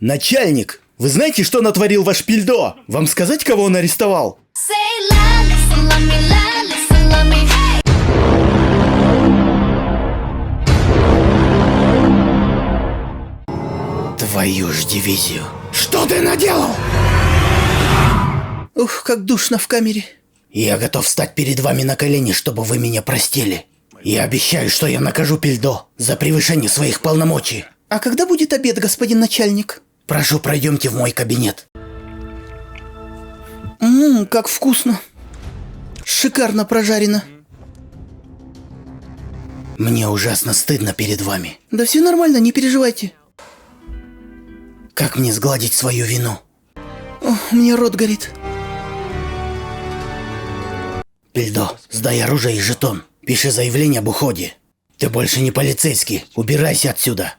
Начальник, вы знаете, что натворил ваш Пильдо? Вам сказать, кого он арестовал? Say la, listen, love me, la, listen, love me, hey. Твою ж дивизию. Что ты наделал? Ух, как душно в камере. Я готов встать перед вами на колени, чтобы вы меня простили. Я обещаю, что я накажу Пильдо за превышение своих полномочий. А когда будет обед, господин начальник? Прошу, пройдемте в мой кабинет. Как вкусно. Шикарно прожарено. Мне ужасно стыдно перед вами. Да все нормально, не переживайте. Как мне сгладить свою вину? О, у меня рот горит. Пильдо, сдай оружие и жетон. Пиши заявление об уходе. Ты больше не полицейский. Убирайся отсюда.